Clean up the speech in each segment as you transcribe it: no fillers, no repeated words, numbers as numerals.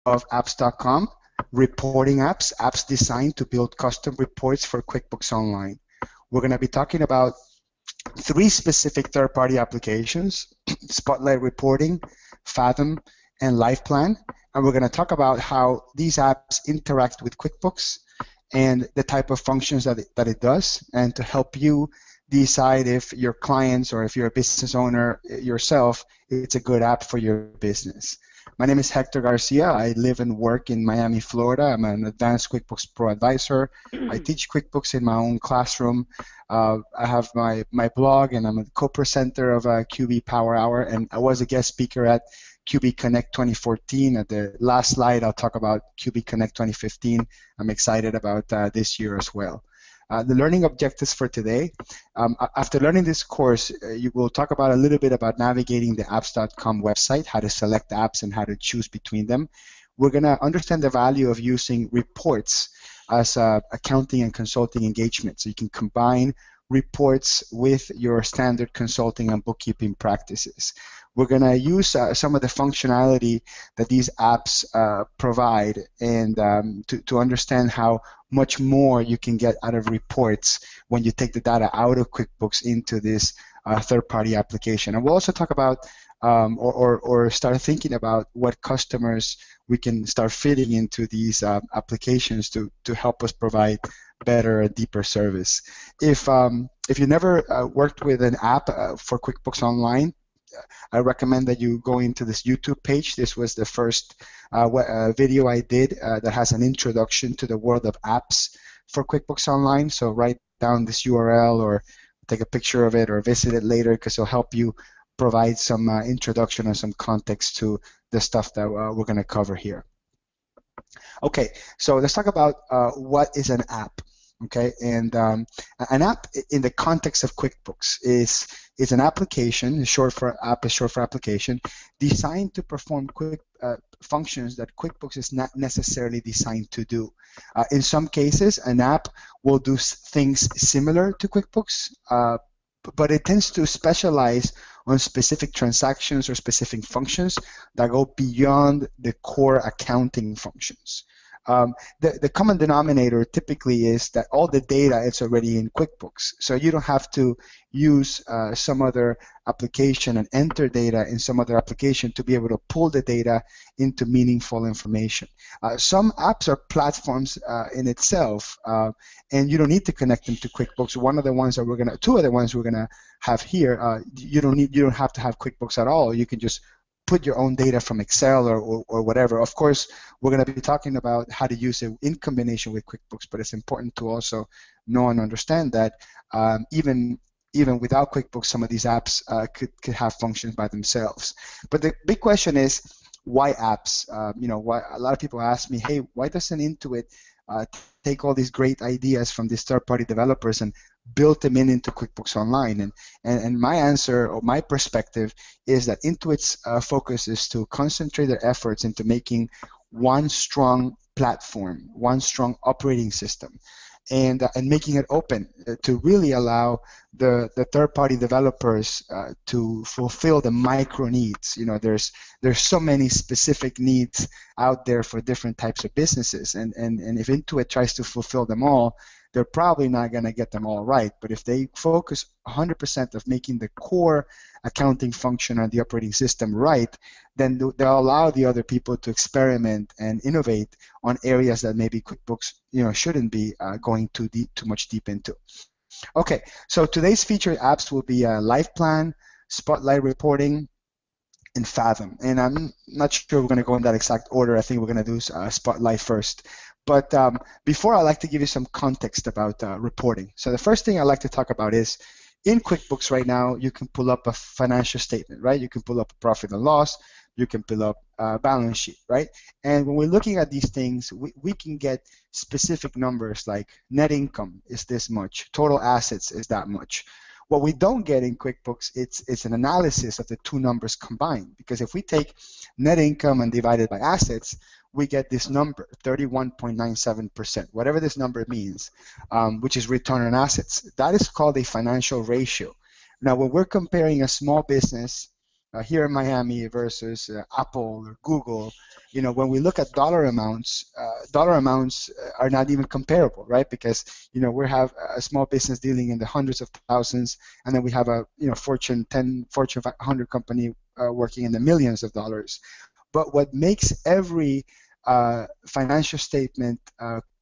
of apps.com, reporting apps, apps designed to build custom reports for QuickBooks Online. We're going to be talking about 3 specific third-party applications, Spotlight Reporting, FATHOM, and LifePlan. And we're going to talk about how these apps interact with QuickBooks and the type of functions that it does, and to help you decide if your clients or if you're a business owner yourself, it's a good app for your business. My name is Hector Garcia. I live and work in Miami, Florida. I'm an advanced QuickBooks Pro advisor. I teach QuickBooks in my own classroom. I have my blog, and I'm a co-presenter of QB Power Hour, and I was a guest speaker at QB Connect 2014. At the last slide, I'll talk about QB Connect 2015. I'm excited about this year as well. The learning objectives for today. After learning this course, you will talk about a little bit about navigating the apps.com website, how to select apps and how to choose between them. We're going to understand the value of using reports as accounting and consulting engagement. So you can combine reports with your standard consulting and bookkeeping practices. We're going to use some of the functionality that these apps provide, and to understand how much more you can get out of reports when you take the data out of QuickBooks into this third-party application. And we'll also talk about or start thinking about what customers we can start fitting into these applications to help us provide better and deeper service. If you never worked with an app for QuickBooks Online, I recommend that you go into this YouTube page. This was the first video I did that has an introduction to the world of apps for QuickBooks Online. So write down this URL or take a picture of it or visit it later, because it'll help you provide some introduction and some context to the stuff that we're going to cover here. Okay, so let's talk about what is an app. Okay, and an app in the context of QuickBooks is an application, short for app is short for application, designed to perform quick functions that QuickBooks is not necessarily designed to do. In some cases, an app will do things similar to QuickBooks, but it tends to specialize on specific transactions or specific functions that go beyond the core accounting functions. The common denominator typically is that all the data is already in QuickBooks, so you don't have to use some other application and enter data in some other application to be able to pull the data into meaningful information. Some apps are platforms in itself, and you don't need to connect them to QuickBooks. Two of the ones we're gonna have here, you don't have to have QuickBooks at all. You can just put your own data from Excel or whatever. Of course, we're going to be talking about how to use it in combination with QuickBooks, but it's important to also know and understand that even without QuickBooks, some of these apps could have functions by themselves. But the big question is, why apps? Why a lot of people ask me, hey, why doesn't Intuit take all these great ideas from these third-party developers and build them into QuickBooks Online? And my answer, or my perspective, is that Intuit's focus is to concentrate their efforts into making one strong platform, one strong operating system, and making it open to really allow the third-party developers to fulfill the micro needs. There's so many specific needs out there for different types of businesses, and if Intuit tries to fulfill them all, they're probably not going to get them all right. But if they focus 100% of making the core accounting function and the operating system right, then they'll allow the other people to experiment and innovate on areas that maybe QuickBooks shouldn't be going too much deep into. Okay, so today's featured apps will be LifePlan, Spotlight Reporting, and FATHOM. And I'm not sure we're going to go in that exact order. I think we're going to do Spotlight first. But before, I'd like to give you some context about reporting. So the first thing I'd like to talk about is, in QuickBooks right now, you can pull up a financial statement, right? You can pull up a profit and loss. You can pull up a balance sheet, right? And when we're looking at these things, we can get specific numbers like net income is this much, total assets is that much. What we don't get in QuickBooks, it's an analysis of the two numbers combined, because if we take net income and divide it by assets, we get this number, 31.97%, whatever this number means, which is return on assets. That is called a financial ratio. Now, when we're comparing a small business here in Miami versus Apple or Google, when we look at dollar amounts are not even comparable, right? Because we have a small business dealing in the hundreds of thousands, and then we have a Fortune 10, Fortune 500 company working in the millions of dollars. But what makes every financial statement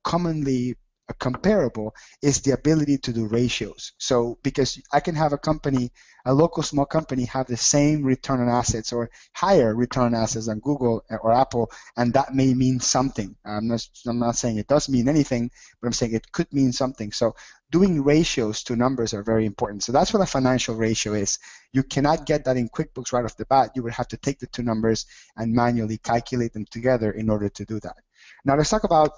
commonly comparable is the ability to do ratios. So because I can have a local small company have the same return on assets or higher return on assets than Google or Apple, and that may mean something. I'm not saying it does mean anything, but I'm saying it could mean something. So doing ratios to numbers are very important. So that's what a financial ratio is. You cannot get that in QuickBooks right off the bat. You would have to take the two numbers and manually calculate them together in order to do that. Now let's talk about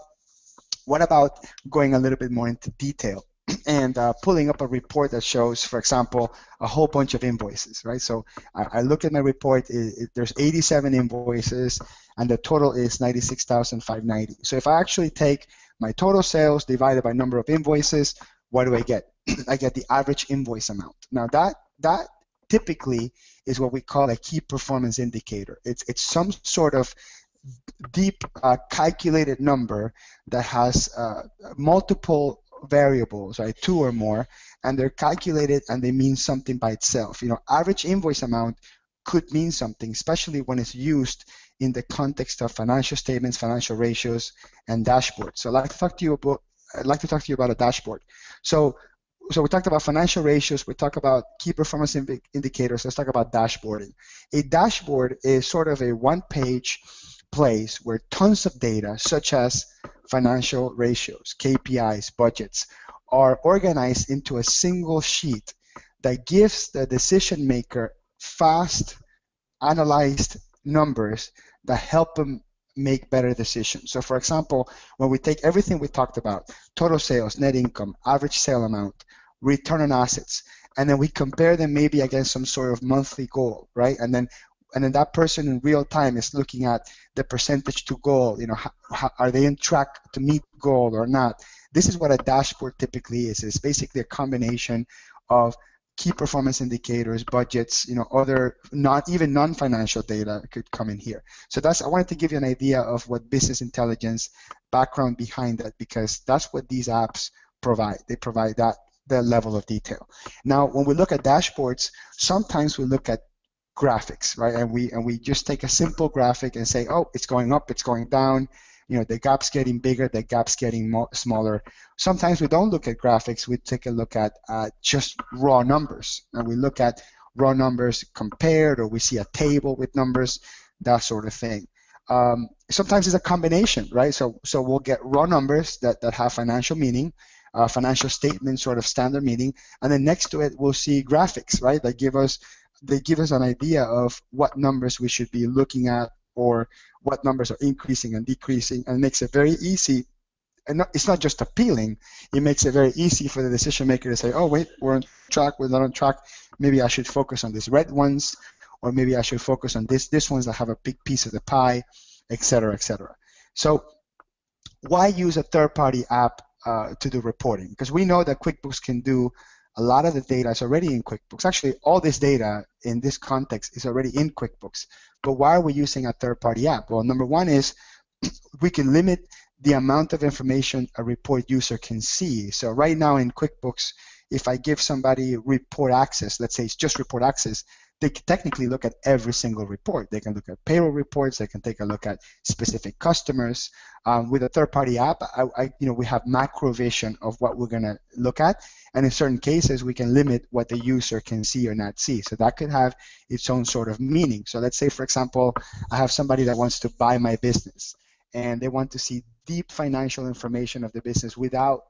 what about going a little bit more into detail and pulling up a report that shows, for example, a whole bunch of invoices, right? So I look at my report, there's 87 invoices, and the total is $96,590. So if I actually take my total sales divided by number of invoices, what do I get? I get the average invoice amount. Now that typically is what we call a key performance indicator. It's some sort of deep calculated number that has multiple variables, right, 2 or more, and they're calculated and they mean something by itself. Average invoice amount could mean something, especially when it's used in the context of financial statements, financial ratios, and dashboards. So I'd like to talk to you about a dashboard. So we talked about financial ratios, we talked about key performance indicators, let's talk about dashboarding. A dashboard is sort of a one-page place where tons of data, such as financial ratios, KPIs, budgets, are organized into a single sheet that gives the decision maker fast, analyzed numbers that help them make better decisions. So for example, when we take everything we talked about, total sales, net income, average sale amount, return on assets, and then we compare them maybe against some sort of monthly goal, right? And then that person in real time is looking at the percentage to goal, how, are they on track to meet goal or not? This is what a dashboard typically is. It's basically a combination of key performance indicators, budgets, other even non-financial data could come in here. So I wanted to give you an idea of what business intelligence background behind that, because that's what these apps provide. They provide that level of detail. Now, when we look at dashboards, sometimes we look at graphics, right? And we just take a simple graphic and say, oh, it's going up, it's going down, the gap's getting bigger, the gap's getting smaller. Sometimes we don't look at graphics, we take a look at just raw numbers, and we look at raw numbers compared, or we see a table with numbers, that sort of thing. Sometimes it's a combination, right? So we'll get raw numbers that have financial meaning, financial statement sort of standard meaning, and then next to it we'll see graphics, right? They give us an idea of what numbers we should be looking at, or what numbers are increasing and decreasing, and it makes it very easy. And it's not just appealing, it makes it very easy for the decision maker to say, oh wait, we're on track, we're not on track, maybe I should focus on these red ones, or maybe I should focus on this ones that have a big piece of the pie, etc., etc. So why use a third-party app to do reporting? Because we know that QuickBooks can do a lot of the data is already in QuickBooks. Actually, all this data in this context is already in QuickBooks. But why are we using a third-party app? Well, number one is we can limit the amount of information a report user can see. So right now in QuickBooks, if I give somebody report access, let's say it's just report access, they can technically look at every single report. They can look at payroll reports. They can take a look at specific customers. With a third-party app, we have macro vision of what we're going to look at, and in certain cases, we can limit what the user can see or not see. So that could have its own sort of meaning. So let's say, for example, I have somebody that wants to buy my business, and they want to see deep financial information of the business without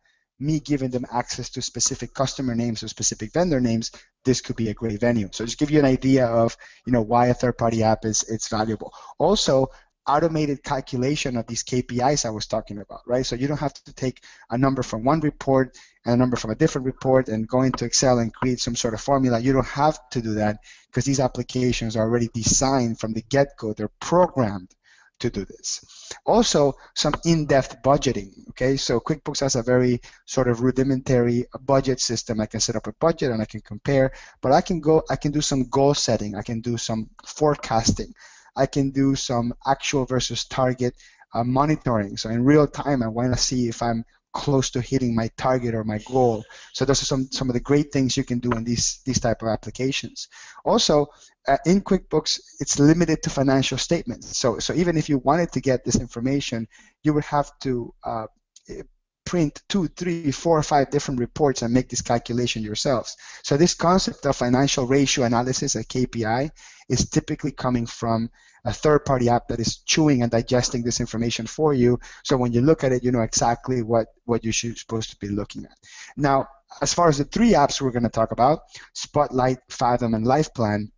me giving them access to specific customer names or specific vendor names. This could be a great venue. So just give you an idea of why a third-party app is valuable. Also, automated calculation of these KPIs I was talking about, right? So you don't have to take a number from one report and a number from a different report and go into Excel and create some sort of formula. You don't have to do that because these applications are already designed from the get-go. They're programmed to do this. Also, some in-depth budgeting. Okay, so QuickBooks has a very sort of rudimentary budget system. I can set up a budget and I can compare, but I can do some goal setting. I can do some forecasting. I can do some actual versus target monitoring. So in real time, I want to see if I'm close to hitting my target or my goal. So those are some of the great things you can do in these type of applications. Also, in QuickBooks, it's limited to financial statements. So even if you wanted to get this information, you would have to print 2, 3, 4, 5 different reports and make this calculation yourselves. So this concept of financial ratio analysis, a KPI, is typically coming from a third-party app that is chewing and digesting this information for you. So when you look at it, you know exactly what you're supposed to be looking at. Now, as far as the 3 apps we're going to talk about, Spotlight, Fathom, and LifePlan,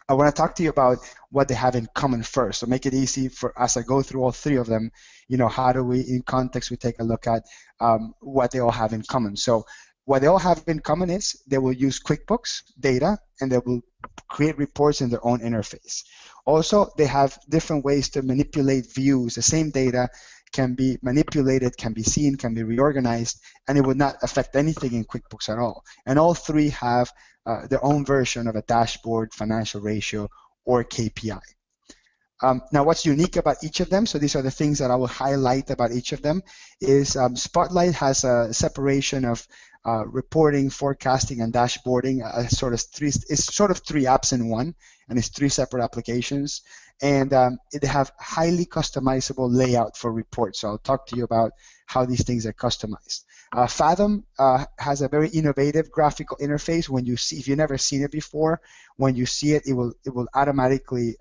I want to talk to you about what they have in common first. So make it easy for as I go through all 3 of them, you know, how do we, in context, we take a look at what they all have in common. So what they all have in common is they will use QuickBooks data and they will create reports in their own interface. Also, they have different ways to manipulate views. The same data can be manipulated, can be seen, can be reorganized, and it would not affect anything in QuickBooks at all. And all 3 have their own version of a dashboard, financial ratio, or KPI. Now, what's unique about each of them, so these are the things that I will highlight about each of them, is Spotlight has a separation of reporting, forecasting, and dashboarding. It's sort of 3 apps in one, and it's 3 separate applications. And they have highly customizable layout for reports. So I'll talk to you about how these things are customized. Fathom has a very innovative graphical interface. When you see, if you've never seen it before, when you see it, it will automatically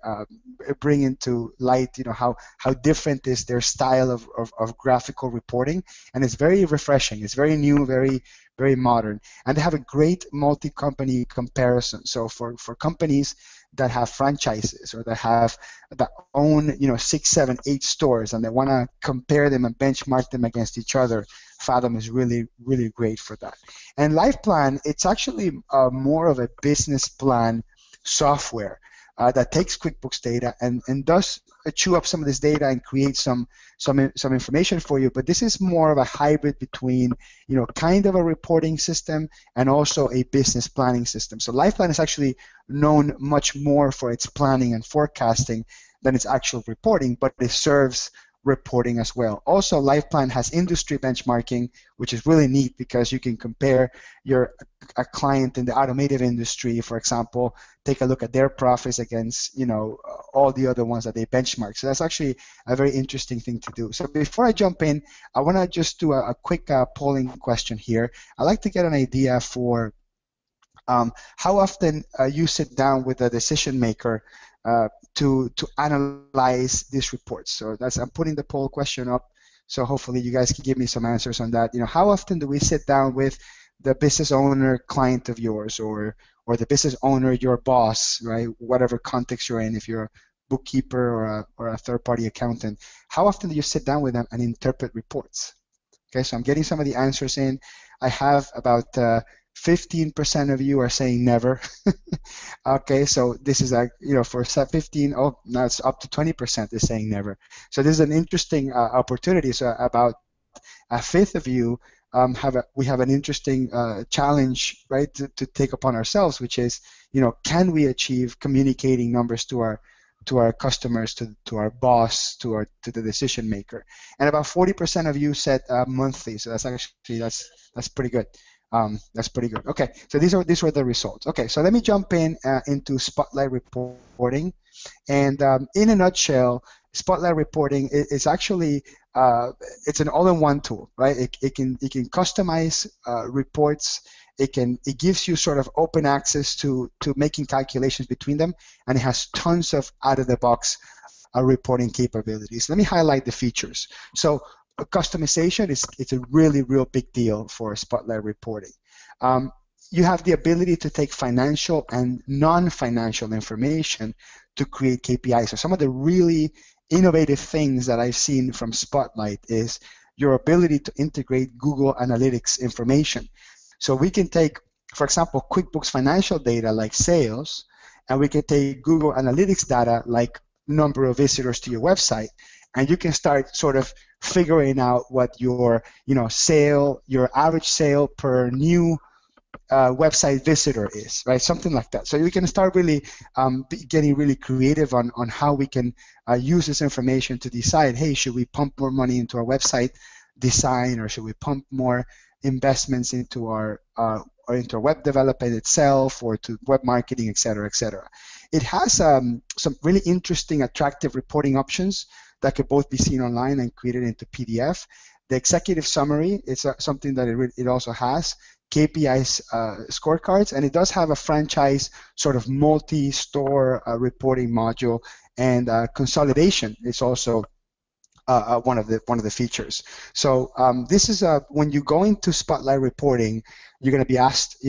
bring into light, you know, how different is their style of graphical reporting, and it's very refreshing. It's very new, very modern, and they have a great multi-company comparison. So for companies that have franchises or that own, you know, 6, 7, 8 stores, and they want to compare them and benchmark them against each other, Fathom is really great for that. And LifePlan, it's actually more of a business plan software that takes QuickBooks data and does chew up some of this data and create some information for you. But this is more of a hybrid between, you know, kind of a reporting system and also a business planning system. So LifePlan is actually known much more for its planning and forecasting than its actual reporting, but it serves reporting as well. Also, LifePlan has industry benchmarking, which is really neat because you can compare a client in the automotive industry, for example, take a look at their profits against, you know, all the other ones that they benchmark. So that's actually a very interesting thing to do. So before I jump in, I want to just do a quick polling question here. I'd like to get an idea for how often you sit down with a decision maker to analyze these reports. So I'm putting the poll question up, so hopefully you guys can give me some answers on that. You know, how often do we sit down with the business owner client of yours, or the business owner, your boss, right? Whatever context you're in, if you're a bookkeeper or a third-party accountant, how often do you sit down with them and interpret reports? Okay, so I'm getting some of the answers in. I have about 15% of you are saying never. Okay, so this is for 15. Oh, now it's up to 20% is saying never. So this is an interesting opportunity. So about a fifth of you we have an interesting challenge, right, to take upon ourselves, which is, you know, can we achieve communicating numbers to our customers, to our boss, to the decision maker? And about 40% of you said monthly. So that's pretty good. That's pretty good. Okay, so these were the results. Okay, so let me jump into Spotlight reporting, and in a nutshell, Spotlight reporting is actually it's an all-in-one tool, right? It can customize reports. It gives you sort of open access to making calculations between them, and it has tons of out-of-the-box reporting capabilities. Let me highlight the features. So customization it's a real big deal for Spotlight reporting. You have the ability to take financial and non-financial information to create KPIs. So some of the really innovative things that I've seen from Spotlight is your ability to integrate Google Analytics information. So we can take, for example, QuickBooks financial data like sales, and we can take Google Analytics data like number of visitors to your website, and you can start sort of figuring out what your your average sale per new website visitor is, right? Something like that. So you can start really getting really creative on how we can use this information to decide, hey, should we pump more money into our website design, or should we pump more investments into our web development itself, or to web marketing, et cetera, et cetera. It has some really interesting, attractive reporting options that could both be seen online and created into PDF. The executive summary is something that it also has. KPIs scorecards, and it does have a franchise sort of multi-store reporting module, and consolidation is also one of the features. So this is when you go into Spotlight reporting, you're going to be asked,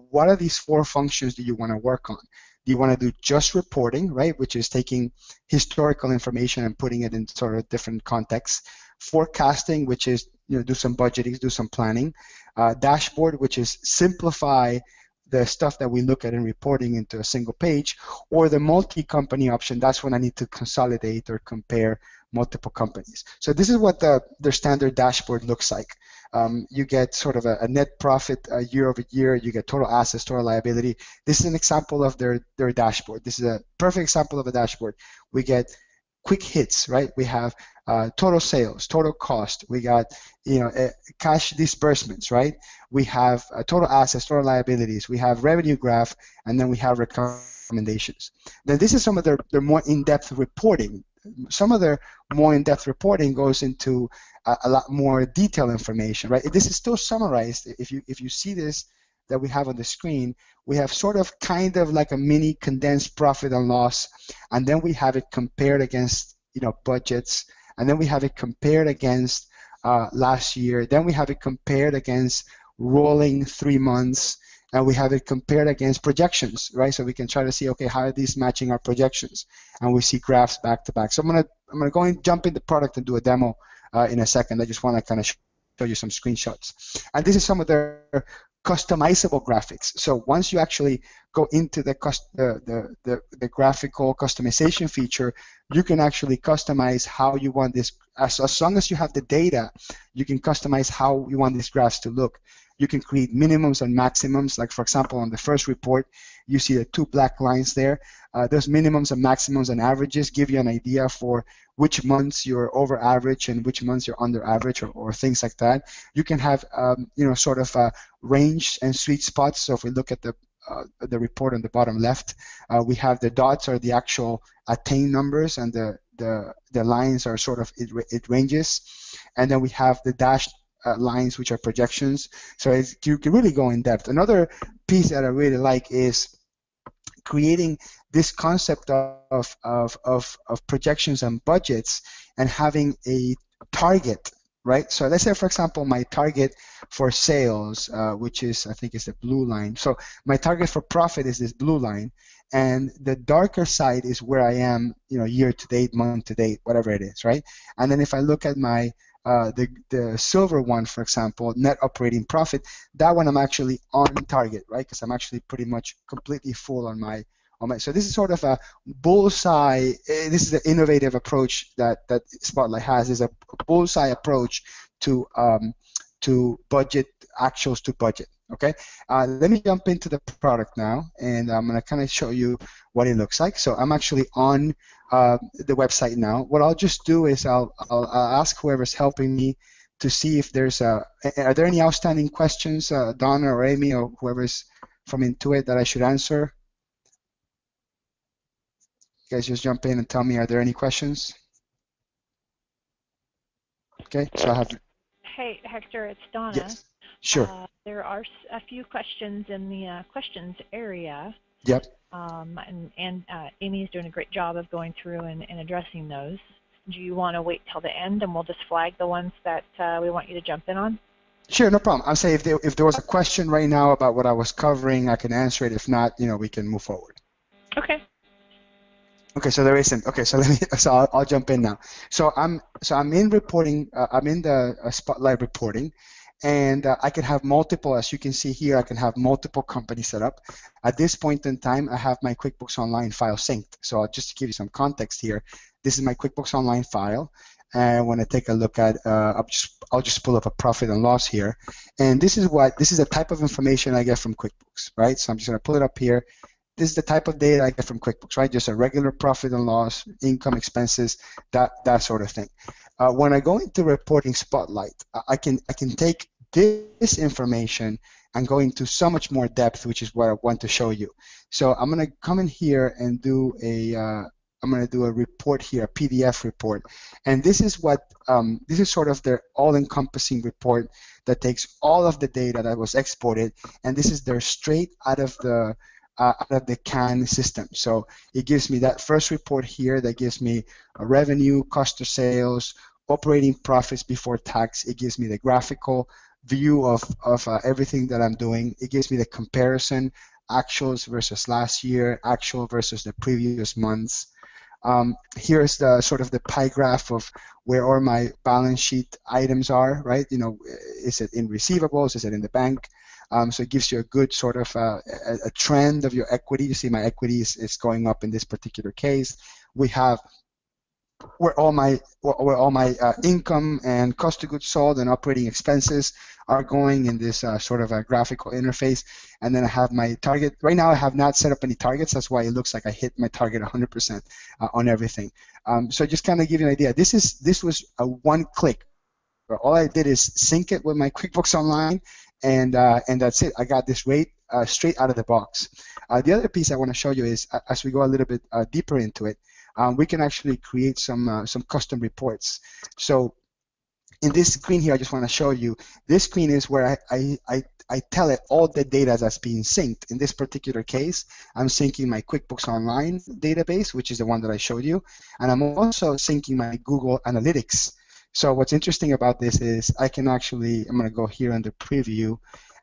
what are these 4 functions do you want to work on? Do you want to do just reporting, right, which is taking historical information and putting it in sort of different contexts? Forecasting, which is do some budgeting, do some planning. Dashboard, which is simplify the stuff that we look at in reporting into a single page. Or the multi-company option, that's when I need to consolidate or compare multiple companies. So this is what their standard dashboard looks like. You get sort of a net profit year over year. You get total assets, total liability. This is an example of their dashboard. This is a perfect example of a dashboard. We get quick hits, right? We have total sales, total cost. We got cash disbursements, right? We have total assets, total liabilities. We have revenue graph, and then we have recommendations. Then this is some of their more in-depth reporting. Some of their more in-depth reporting goes into a lot more detailed information, right? This is still summarized. If you see this that we have on the screen, we have sort of kind of like a mini condensed profit and loss, and then we have it compared against budgets, and then we have it compared against last year, then we have it compared against rolling 3 months, and we have it compared against projections, right? So we can try to see, okay, how are these matching our projections? And we see graphs back to back. So I'm gonna go and jump in the product and do a demo in a second. I just want to kind of show you some screenshots. And this is some of their customizable graphics. So once you actually go into the graphical customization feature, you can actually customize how you want this. As long as you have the data, you can customize how you want these graphs to look. You can create minimums and maximums. Like, for example, on the first report, you see the 2 black lines there. Those minimums and maximums and averages give you an idea for which months you're over average and which months you're under average, or things like that. You can have sort of range and sweet spots. So if we look at the report on the bottom left, we have the dots are the actual attained numbers, and the lines are sort of it ranges, and then we have the dashed lines, which are projections. So you can really go in depth. Another piece that I really like is creating this concept of projections and budgets, and having a target, right? So let's say, for example, my target for sales, which is, I think, is the blue line. So my target for profit is this blue line, and the darker side is where I am, year to date, month to date, whatever it is, right? And then if I look at my the silver one, for example, net operating profit, that one I'm actually on target, right? Because I'm actually pretty much completely full on my. So this is sort of a bullseye. This is the innovative approach that Spotlight has. Is a bullseye approach to budget, actuals to budget. Okay. Let me jump into the product now, and I'm gonna kind of show you what it looks like. So I'm actually on the website now. What I'll just do is I'll ask whoever's helping me to see if there's are there any outstanding questions, Donna or Amy or whoever's from Intuit, that I should answer. You guys just jump in and tell me, are there any questions? Okay, so I have. Hey, Hector, it's Donna. Yes, sure. There are a few questions in the questions area. Yep. And Amy is doing a great job of going through and addressing those. Do you want to wait till the end, and we'll just flag the ones that we want you to jump in on? Sure, no problem. I'll say if there was a question right now about what I was covering, I can answer it. If not, we can move forward. Okay. Okay, so there isn't. Okay, so I'll jump in now. So I'm in reporting. I'm in the Spotlight reporting, and I can have multiple, as you can see here, I can have multiple companies set up. At this point in time, I have my QuickBooks Online file synced. So I'll just give you some context here. This is my QuickBooks Online file. And when I take a look at, I'll just pull up a profit and loss here. And this is the type of information I get from QuickBooks, right? So I'm just gonna pull it up here. This is the type of data I get from QuickBooks, right? Just a regular profit and loss, income, expenses, that sort of thing. When I go into reporting Spotlight, I can take this information and go into so much more depth, which is what I want to show you. So I'm gonna come in here and do I'm going to do a report here, a PDF report, and this is sort of their all-encompassing report that takes all of the data that was exported, and this is their straight out of the CAN system. So it gives me that first report here that gives me a revenue, cost of sales, operating profits before tax. It gives me the graphical view of everything that I'm doing. It gives me the comparison, actuals versus last year, actual versus the previous months. Here's the sort of the pie graph of where all my balance sheet items are, right? You know, is it in receivables? Is it in the bank? So it gives you a good sort of a trend of your equity. You see my equity is going up in this particular case. We have where all my income and cost of goods sold and operating expenses are going in this sort of a graphical interface. And then I have my target. Right now I have not set up any targets. That's why it looks like I hit my target 100% on everything. So just kind of give you an idea. This was a one click. All I did is sync it with my QuickBooks Online, and that's it. I got this rate straight out of the box. The other piece I want to show you is, as we go a little bit deeper into it, we can actually create some custom reports. So in this screen here, I just want to show you, this screen is where I tell it all the data that's being synced. In this particular case, I'm syncing my QuickBooks Online database, which is the one that I showed you, and I'm also syncing my Google Analytics. So what's interesting about this is I can actually, I'm going to go here under preview,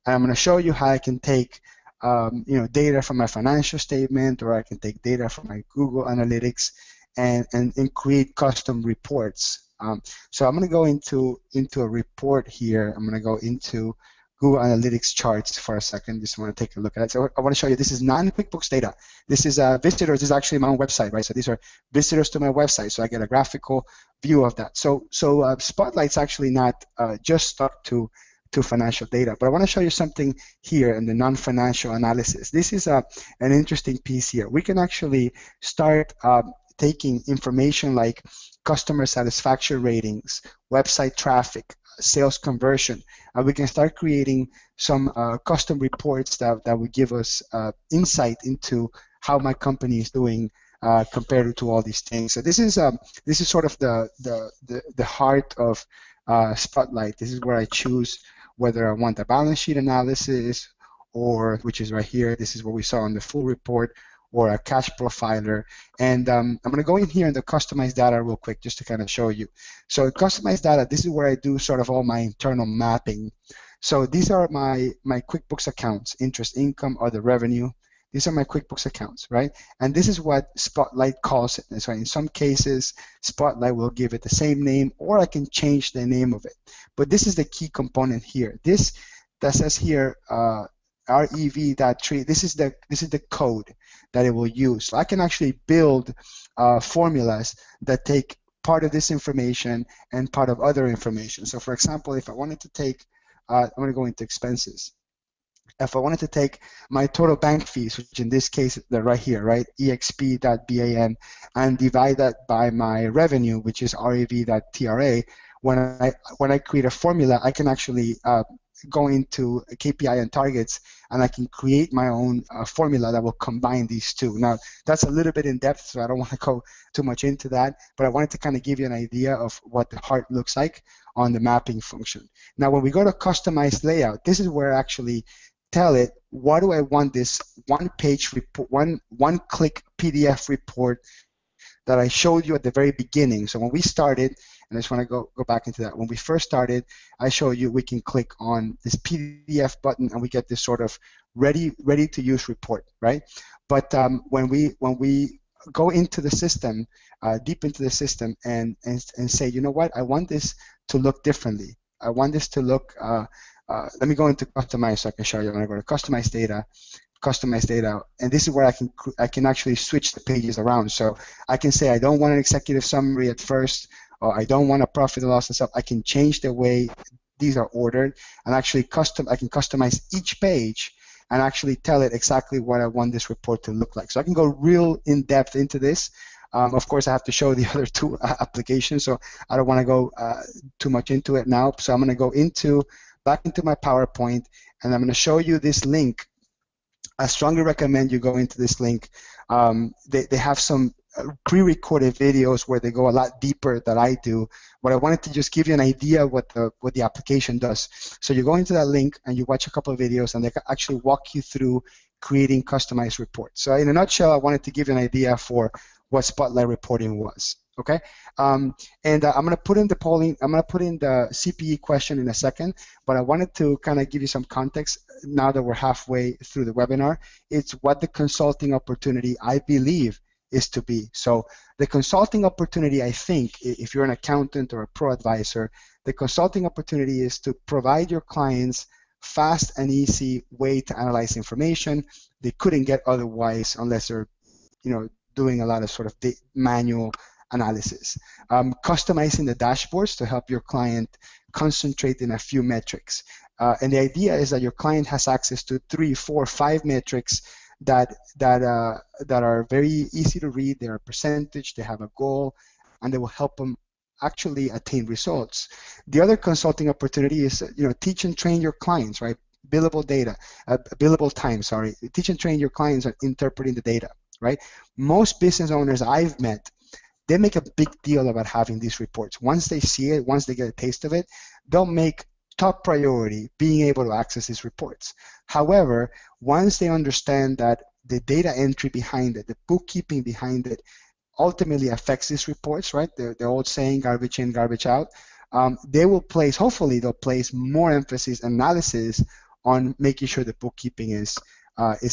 and I'm going to show you how I can take data from my financial statement, or I can take data from my Google Analytics and create custom reports. So I'm going to go into a report here. I'm going to go into Google Analytics charts for a second. Just want to take a look at it. So I want to show you, this is non-QuickBooks data. This is visitors. This is actually my own website, right? So these are visitors to my website. So I get a graphical view of that. So Spotlight's actually not just stuck to financial data, but I want to show you something here in the non-financial analysis. This is an interesting piece here. We can actually start taking information like customer satisfaction ratings, website traffic, sales conversion, and we can start creating some custom reports that would give us insight into how my company is doing compared to all these things. So this is sort of the heart of Spotlight. This is where I choose whether I want a balance sheet analysis, or which is right here. This is what we saw in the full report, or a cash profiler. And I'm going to go in here in the customized data real quick just to kind of show you. So customized data, this is where I do sort of all my internal mapping. So these are my QuickBooks accounts, interest, income, other revenue. These are my QuickBooks accounts, right? And this is what Spotlight calls it. And so in some cases, Spotlight will give it the same name, or I can change the name of it. But this is the key component here. This that says here, rev.tree. This is the code that it will use. So I can actually build formulas that take part of this information and part of other information. So for example, if I wanted to take, I'm going to go into expenses. If I wanted to take my total bank fees, which in this case they're right here, right, exp.ban, and divide that by my revenue, which is rev.tra, when I create a formula, I can actually go into KPI and targets, and I can create my own formula that will combine these two. Now, that's a little bit in depth, so I don't want to go too much into that, but I wanted to kind of give you an idea of what the heart looks like on the mapping function. Now, when we go to customized layout, this is where I actually tell it, what do I want this one-page report, one-click PDF report that I showed you at the very beginning. So when we started, and I just want to go back into that. When we first started, I showed you we can click on this PDF button and we get this sort of ready to use report, right? But when we go into the system, deep into the system, and say, you know what, I want this to look differently. I want this to look, let me go into customize so I can show you. I'm going to go to customize data, and this is where I can actually switch the pages around. So I can say I don't want an executive summary at first, or I don't want a profit and loss and stuff. I can change the way these are ordered, and actually I can customize each page and actually tell it exactly what I want this report to look like. So I can go real in depth into this. Of course, I have to show the other two applications, so I don't want to go too much into it now. So I'm going to go back into my PowerPoint, and I'm going to show you this link. I strongly recommend you go into this link. They have some pre-recorded videos where they go a lot deeper than I do, but I wanted to just give you an idea what the application does. So you go into that link and you watch a couple of videos, and they actually walk you through creating customized reports. So in a nutshell, I wanted to give you an idea for what Spotlight reporting was. Okay, I'm going to put in the polling. I'm going to put in the CPE question in a second, but I wanted to kind of give you some context now that we're halfway through the webinar. It's what the consulting opportunity, I believe, is to be. So the consulting opportunity, I think, if you're an accountant or a pro advisor, the consulting opportunity is to provide your clients fast and easy way to analyze information they couldn't get otherwise unless they're, doing a lot of sort of manual analysis. Customizing the dashboards to help your client concentrate in a few metrics. And the idea is that your client has access to 3, 4, 5 metrics that are very easy to read. They're a percentage, they have a goal, and they will help them actually attain results. The other consulting opportunity is, teach and train your clients, right? Billable time, sorry. Teach and train your clients on interpreting the data, right? Most business owners I've met, they make a big deal about having these reports. Once they see it, once they get a taste of it, they'll make top priority being able to access these reports. However, once they understand that the data entry behind it, the bookkeeping behind it, ultimately affects these reports, right? The old saying, garbage in, garbage out. Hopefully they'll place more emphasis and analysis on making sure the bookkeeping is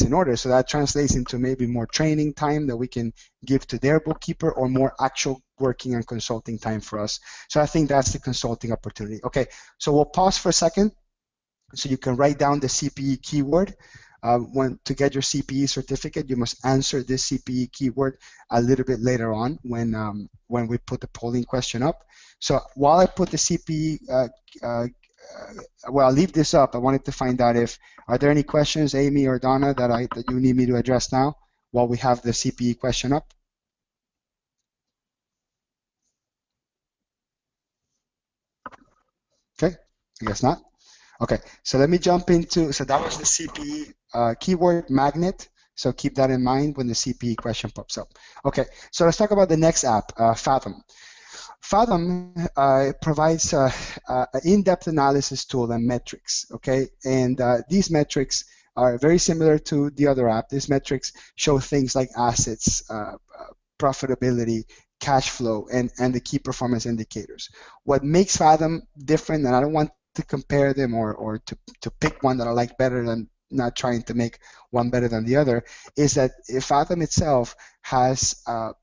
in order. So that translates into maybe more training time that we can give to their bookkeeper, or more actual working and consulting time for us. So I think that's the consulting opportunity. Okay, so we'll pause for a second so you can write down the CPE keyword. To get your CPE certificate, you must answer this CPE keyword a little bit later on when we put the polling question up. So while I put the CPE, I'll leave this up. I wanted to find out are there any questions, Amy or Donna, that you need me to address now while we have the CPE question up? Okay, I guess not. Okay, so let me jump into, so that was the CPE keyword magnet. So keep that in mind when the CPE question pops up. Okay, so let's talk about the next app, Fathom. Fathom provides an in-depth analysis tool and metrics, okay? And these metrics are very similar to the other app. These metrics show things like assets, profitability, cash flow, and the key performance indicators. What makes Fathom different, and I don't want to compare them or to pick one that I like better than not trying to make one better than the other, is that Fathom itself has a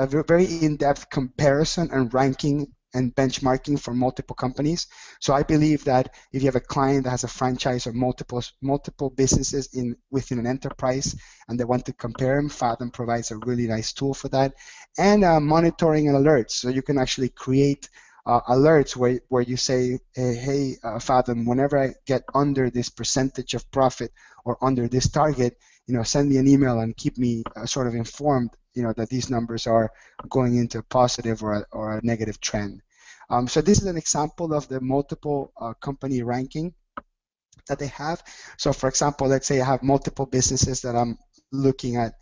very in-depth comparison and ranking and benchmarking for multiple companies. So I believe that if you have a client that has a franchise or multiple businesses within an enterprise and they want to compare them, Fathom provides a really nice tool for that. And monitoring and alerts, so you can actually create alerts where you say, hey, Fathom, whenever I get under this percentage of profit or under this target, send me an email and keep me sort of informed, that these numbers are going into a positive or a negative trend. So this is an example of the multiple company ranking that they have. So for example, let's say I have multiple businesses that I'm looking at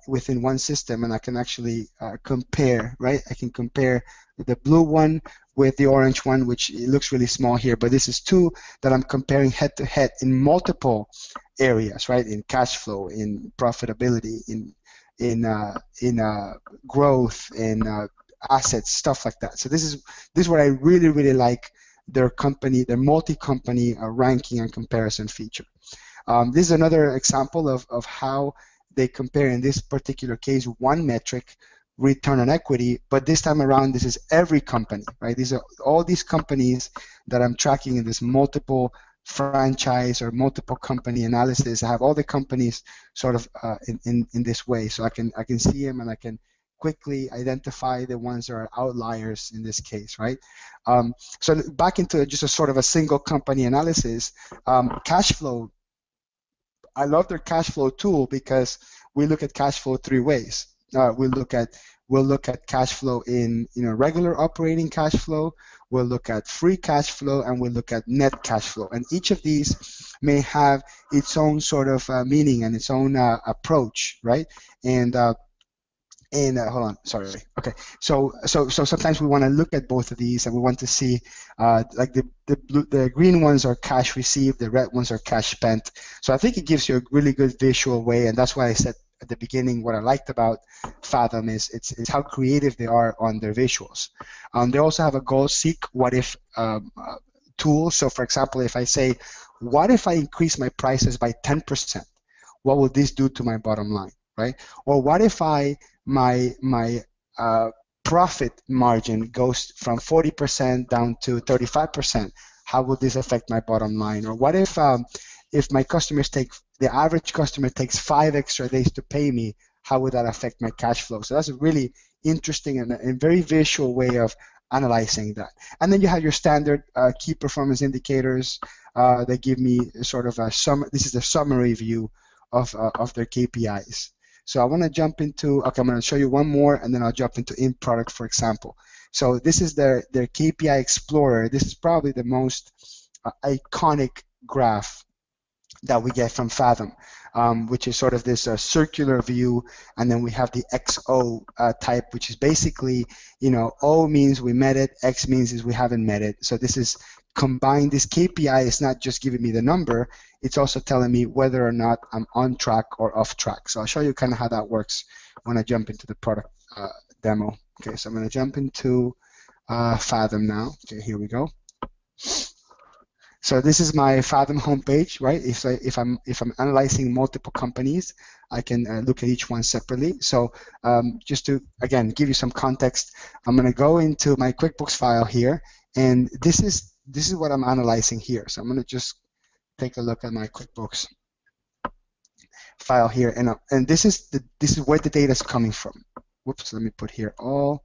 within one system, and I can actually compare, right? I can compare the blue one with the orange one, which it looks really small here, but this is two that I'm comparing head to head in multiple areas, right? In cash flow, in profitability, in growth, in assets, stuff like that. So this is what I really, really like their multi-company ranking and comparison feature. This is another example of how they compare, in this particular case, one metric return on equity, but this time around, this is every company, right? These are all these companies that I'm tracking in this multiple franchise or multiple company analysis. I have all the companies sort of in this way, so I can see them and I can quickly identify the ones that are outliers in this case, right? So back into just a sort of a single company analysis, cash flow. I love their cash flow tool because we look at cash flow three ways. We'll look at cash flow in regular operating cash flow. We'll look at free cash flow, and we'll look at net cash flow. And each of these may have its own sort of meaning and its own approach, right? And hold on, sorry. Okay, so sometimes we want to look at both of these, and we want to see like the green ones are cash received, the red ones are cash spent. So I think it gives you a really good visual way, and that's why I said at the beginning what I liked about Fathom is it's how creative they are on their visuals. They also have a goal seek what if tool. So for example, if I say, what if I increase my prices by 10%? What will this do to my bottom line, right? Or what if my profit margin goes from 40% down to 35%? How will this affect my bottom line? Or what if my customers the average customer takes 5 extra days to pay me, how would that affect my cash flow? So that's a really interesting and very visual way of analyzing that. And then you have your standard key performance indicators that give me sort of this is the summary view of their KPIs. So I want to jump into, okay, I'm going to show you one more, and then I'll jump into in product, for example. So this is their KPI Explorer. This is probably the most iconic graph that we get from Fathom, which is sort of this circular view, and then we have the XO type, which is basically, O means we met it, X means is we haven't met it. So this is combined. This KPI is not just giving me the number, it's also telling me whether or not I'm on track or off track. So I'll show you kind of how that works when I jump into the product demo. Okay, so I'm going to jump into Fathom now. Okay, here we go. So this is my Fathom homepage, right? If I'm analyzing multiple companies, I can look at each one separately. So just to again give you some context, I'm going to go into my QuickBooks file here, and this is what I'm analyzing here. So I'm going to just take a look at my QuickBooks file here, and this is where the data is coming from. Whoops, let me put here all,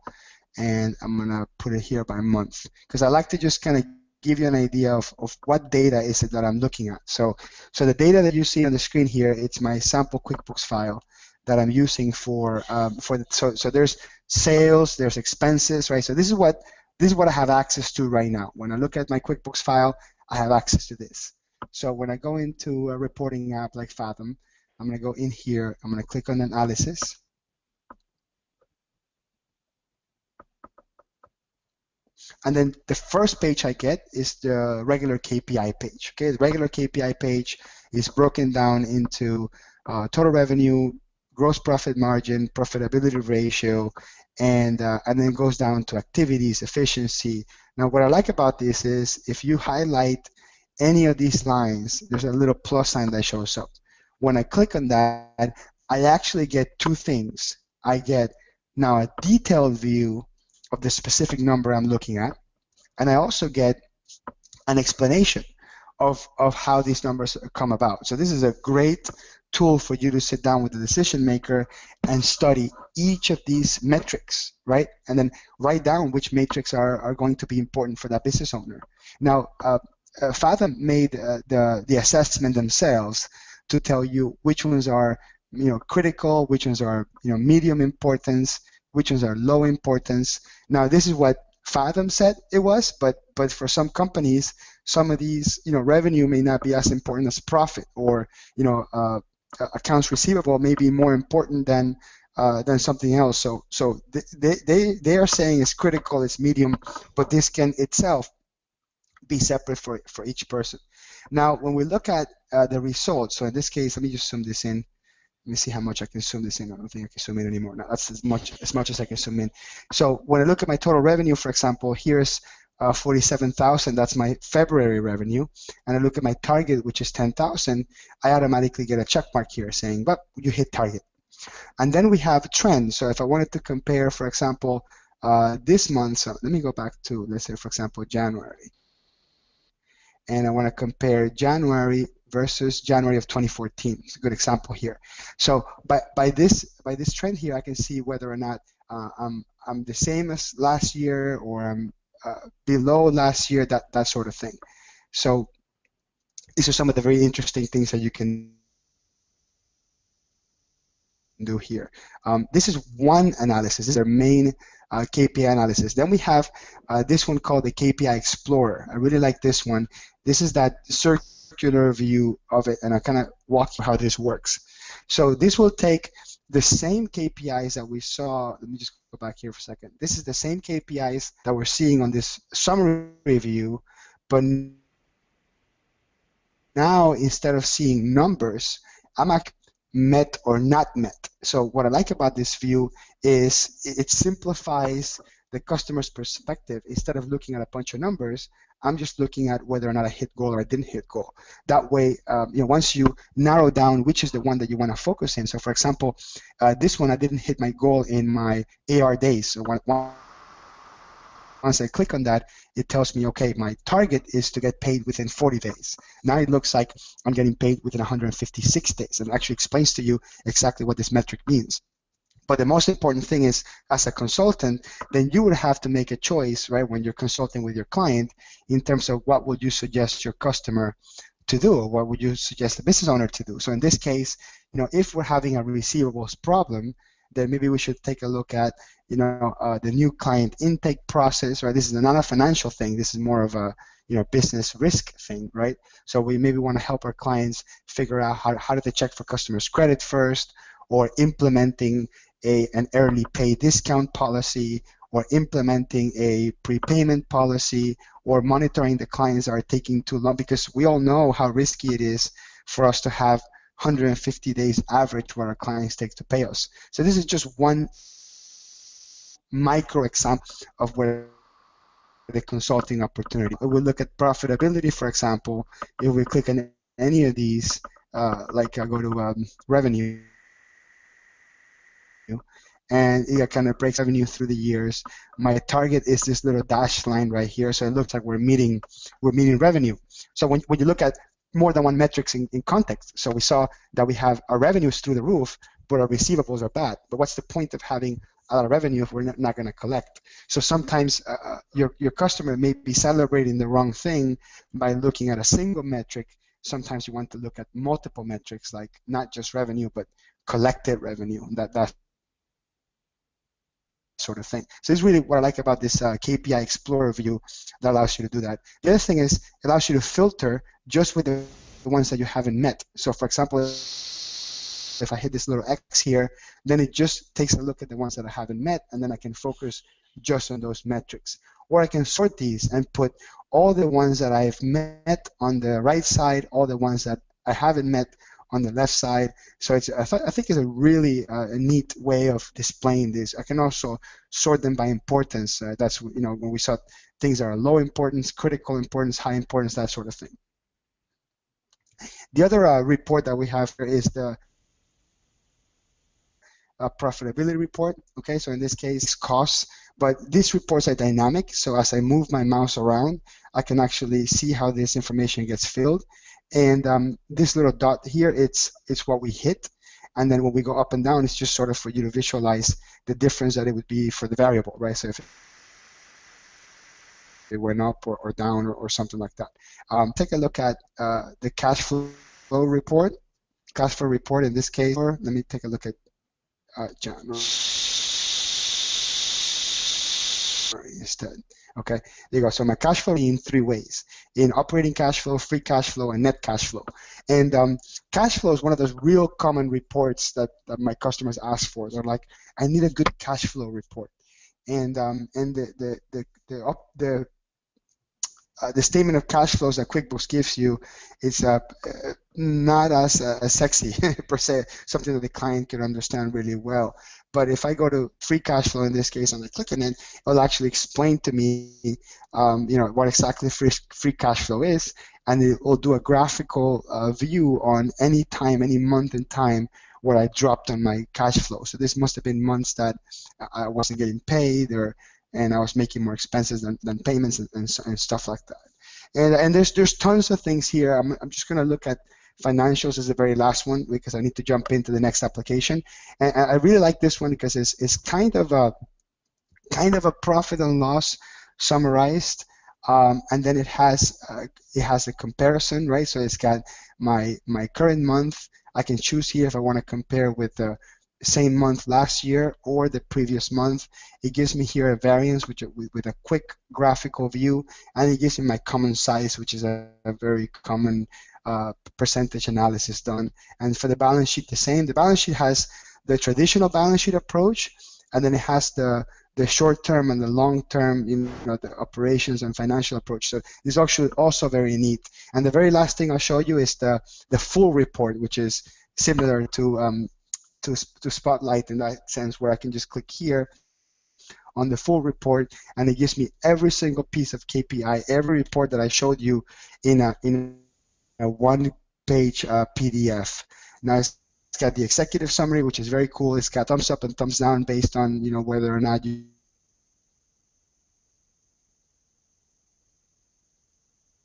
and I'm going to put it here by month because I like to just kind of give you an idea of what data is it that I'm looking at. So the data that you see on the screen here, it's my sample QuickBooks file that I'm using so there's sales, there's expenses, right? So this is what I have access to right now. When I look at my QuickBooks file, I have access to this. So when I go into a reporting app like Fathom, I'm going to go in here, I'm going to click on analysis. And then the first page I get is the regular KPI page. Okay, the regular KPI page is broken down into total revenue, gross profit margin, profitability ratio, and then it goes down to activities, efficiency. Now, what I like about this is if you highlight any of these lines, there's a little plus sign that shows up. When I click on that, I actually get two things. I get now a detailed view of the specific number I'm looking at, and I also get an explanation of how these numbers come about. So this is a great tool for you to sit down with the decision maker and study each of these metrics, right? And then write down which metrics are going to be important for that business owner. Now, Fathom made the assessment themselves to tell you which ones are critical, which ones are medium importance, which ones are low importance. Now, this is what Fathom said it was, but for some companies, some of these revenue may not be as important as profit, or accounts receivable may be more important than something else. So they are saying it's critical, it's medium, but this can itself be separate for each person. Now, when we look at the results, so in this case, let me just zoom this in. Let me see how much I can zoom this in. I don't think I can zoom in anymore. Now, that's as much as I can zoom in. So when I look at my total revenue, for example, here's 47,000. That's my February revenue. And I look at my target, which is 10,000. I automatically get a check mark here saying, "But you hit target." And then we have trends. So if I wanted to compare, for example, this month, so let me go back to, let's say, for example, January. And I want to compare January versus January of 2014. It's a good example here. So by this trend here, I can see whether or not I'm the same as last year, or I'm below last year, that sort of thing. So these are some of the very interesting things that you can do here. This is one analysis. This is our main KPI analysis. Then we have this one called the KPI Explorer. I really like this one. This is that circular view of it, and I kind of walk through how this works. So this will take the same KPIs that we saw. Let me just go back here for a second. This is the same KPIs that we're seeing on this summary view, but now instead of seeing numbers, I'm actually met or not met. So what I like about this view is it simplifies the customer's perspective. Instead of looking at a bunch of numbers, I'm just looking at whether or not I hit goal or I didn't hit goal. That way, once you narrow down which is the one that you want to focus in. So for example, this one, I didn't hit my goal in my AR days. So once I click on that, it tells me, okay, my target is to get paid within 40 days. Now it looks like I'm getting paid within 156 days. And it actually explains to you exactly what this metric means. But the most important thing is, as a consultant, then you would have to make a choice, right, when you're consulting with your client, in terms of what would you suggest your customer to do, or what would you suggest the business owner to do. So in this case, if we're having a receivables problem, then maybe we should take a look at, the new client intake process, right? This is not a financial thing. This is more of a, business risk thing, right? So we maybe want to help our clients figure out how do they check for customers' credit first, or implementing an early pay discount policy, or implementing a prepayment policy, or monitoring the clients that are taking too long, because we all know how risky it is for us to have 150 days average where our clients take to pay us. So this is just one micro example of where the consulting opportunity. We'll look at profitability, for example. If we click on any of these, like I go to revenue, and it kind of breaks revenue through the years. My target is this little dashed line right here, so it looks like we're meeting revenue. So when you look at more than one metrics in context, so we saw that we have our revenues through the roof, but our receivables are bad. But what's the point of having a lot of revenue if we're not going to collect? So sometimes your customer may be celebrating the wrong thing by looking at a single metric. Sometimes you want to look at multiple metrics, like not just revenue, but collected revenue. That sort of thing. So this is really what I like about this KPI Explorer view that allows you to do that. The other thing is it allows you to filter just with the ones that you haven't met. So for example, if I hit this little X here, then it just takes a look at the ones that I haven't met, and then I can focus just on those metrics. Or I can sort these and put all the ones that I've met on the right side, all the ones that I haven't met on the left side. So I think it's a really a neat way of displaying this. I can also sort them by importance. That's when we saw things that are low importance, critical importance, high importance, that sort of thing. The other report that we have here is the profitability report. Okay, so in this case, costs. But these reports are dynamic. So as I move my mouse around, I can actually see how this information gets filled. And this little dot here, it's what we hit. And then when we go up and down, it's just sort of for you to visualize the difference that it would be for the variable, right? So if it went up or down or something like that. Take a look at the cash flow report. Cash flow report in this case, let me take a look at January instead. Okay, there you go. So my cash flow in three ways: in operating cash flow, free cash flow, and net cash flow. And cash flow is one of those real common reports that my customers ask for. They're like, I need a good cash flow report. And the statement of cash flows that QuickBooks gives you is not as sexy per se, something that the client can understand really well. But if I go to free cash flow in this case and I click on it, it will actually explain to me, what exactly free cash flow is, and it will do a graphical view on any time, any month and time what I dropped on my cash flow. So this must have been months that I wasn't getting paid, and I was making more expenses than payments and stuff like that. And there's tons of things here. I'm just going to look at financials as the very last one because I need to jump into the next application. And I really like this one because it's kind of a profit and loss summarized, and then it has a comparison, right? So it's got my current month. I can choose here if I want to compare with the same month last year or the previous month. It gives me here a variance with a quick graphical view, and it gives me my common size, which is a very common percentage analysis done. And for the balance sheet, the same. The balance sheet has the traditional balance sheet approach, and then it has the short-term and the long-term, the operations and financial approach. So this is actually also very neat. And the very last thing I'll show you is the full report, which is similar to Spotlight in that sense, where I can just click here on the full report, and it gives me every single piece of KPI, every report that I showed you in a one-page PDF. Now it's got the executive summary, which is very cool. It's got thumbs up and thumbs down based on whether or not you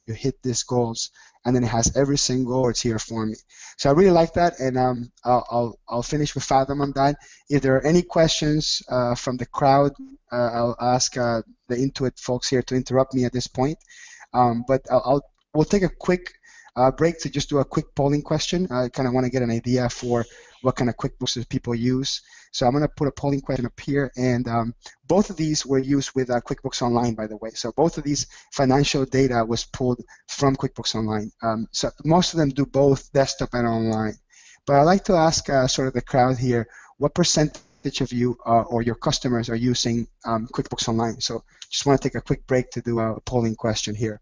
hit these goals, and then it has every single word here for me. So I really like that, and I'll finish with Fathom on that. If there are any questions from the crowd, I'll ask the Intuit folks here to interrupt me at this point. But we'll take a quick break to just do a quick polling question. I kind of want to get an idea for what kind of QuickBooks people use. So I'm going to put a polling question up here, and both of these were used with QuickBooks Online, by the way. So both of these financial data was pulled from QuickBooks Online. So most of them do both desktop and online. But I'd like to ask sort of the crowd here, what percentage of you or your customers are using QuickBooks Online? So just want to take a quick break to do a polling question here.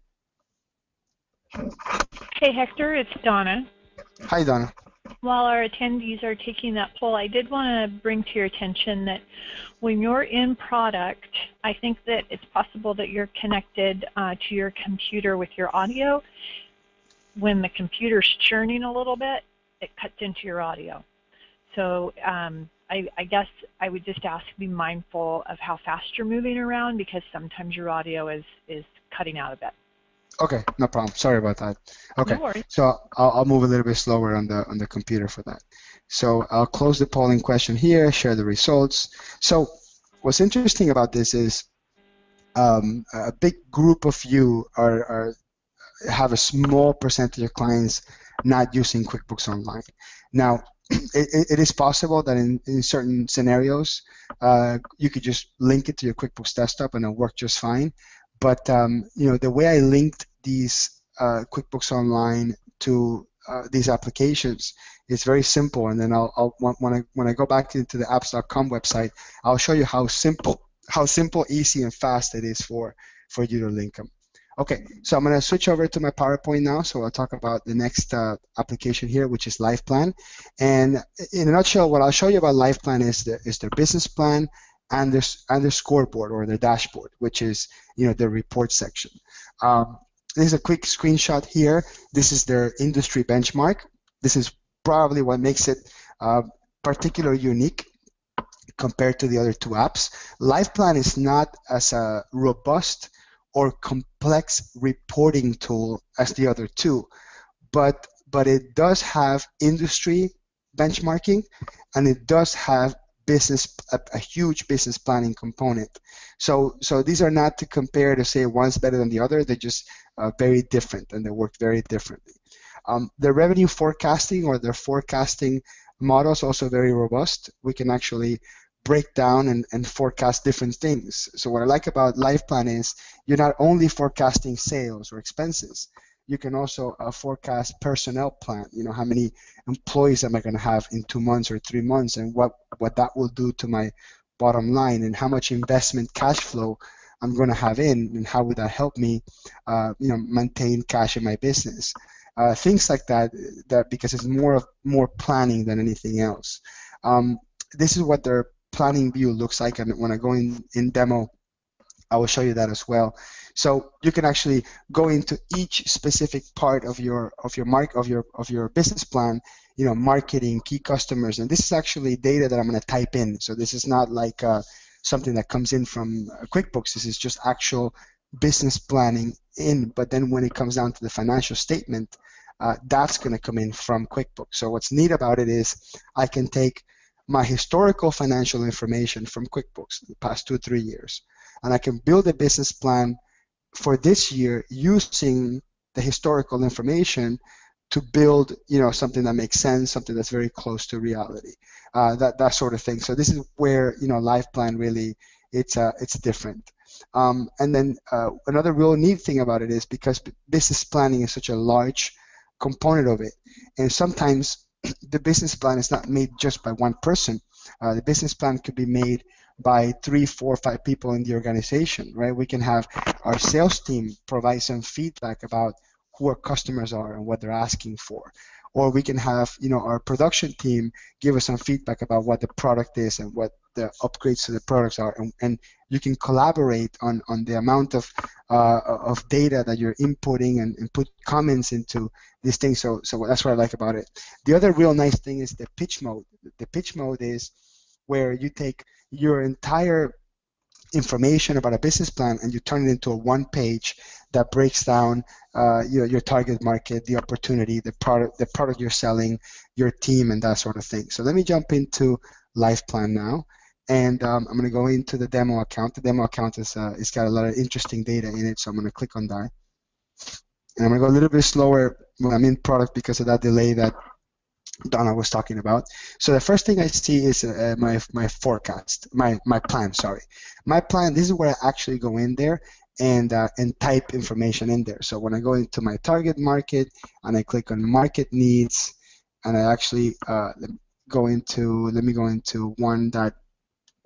Hey, Hector, it's Donna. Hi, Donna. While our attendees are taking that poll, I did want to bring to your attention that when you're in product, I think that it's possible that you're connected to your computer with your audio. When the computer's churning a little bit, it cuts into your audio. So I guess I would just ask to be mindful of how fast you're moving around, because sometimes your audio is cutting out a bit. Okay, no problem. Sorry about that. Okay, no worries. So I'll move a little bit slower on the computer for that. So I'll close the polling question here, share the results. So what's interesting about this is a big group of you have a small percentage of clients not using QuickBooks Online. Now, it is possible that in certain scenarios you could just link it to your QuickBooks desktop and it'll work just fine. But the way I linked these QuickBooks Online to these applications is very simple. And then when I go back into the apps.com website, I'll show you how simple, easy, and fast it is for you to link them. Okay, so I'm going to switch over to my PowerPoint now. So I'll talk about the next application here, which is LifePlan. And in a nutshell, what I'll show you about LifePlan is their business plan and the scoreboard or the dashboard, which is the report section. This is a quick screenshot here. This is their industry benchmark. This is probably what makes it particularly unique compared to the other two apps. LifePlan is not as a robust or complex reporting tool as the other two, but it does have industry benchmarking, and it does have a huge business planning component. So these are not to compare to say one's better than the other. They're just very different, and they work very differently. The revenue forecasting or their forecasting model is also very robust. We can actually break down and forecast different things. So what I like about LifePlan is you're not only forecasting sales or expenses, you can also forecast personnel plan. How many employees am I going to have in 2 months or 3 months, and what that will do to my bottom line, and how much investment cash flow I'm going to have in, and how would that help me maintain cash in my business. Things like that because it's more planning than anything else. This is what their planning view looks like, and when I go in demo, I will show you that as well. So you can actually go into each specific part of your business plan, marketing, key customers, and this is actually data that I'm going to type in. So this is not like something that comes in from QuickBooks. This is just actual business planning in, but then when it comes down to the financial statement, that's going to come in from QuickBooks. So what's neat about it is I can take my historical financial information from QuickBooks the past 2-3 years, and I can build a business plan for this year using the historical information to build, something that makes sense, something that's very close to reality, that sort of thing. So this is where, LivePlan really, it's different. And then another real neat thing about it is because business planning is such a large component of it, and sometimes the business plan is not made just by one person. The business plan could be made by 3, 4, 5 people in the organization, right? We can have our sales team provide some feedback about who our customers are and what they're asking for. Or we can have, our production team give us some feedback about what the product is and what the upgrades to the products are, and you can collaborate on the amount of data that you're inputting and put comments into these things. So that's what I like about it. The other real nice thing is the pitch mode. The pitch mode is where you take your entire information about a business plan and you turn it into a one page that breaks down your target market, the opportunity, the product you're selling, your team, and that sort of thing. So let me jump into LivePlan now, and I'm going to go into the demo account. The demo account is it's got a lot of interesting data in it, so I'm going to click on that. And I'm going to go a little bit slower when I'm in product because of that delay that Donna was talking about. So the first thing I see is my forecast, my plan. Sorry, my plan. This is where I actually go in there and type information in there. So when I go into my target market and I click on market needs, and I actually let me go into one that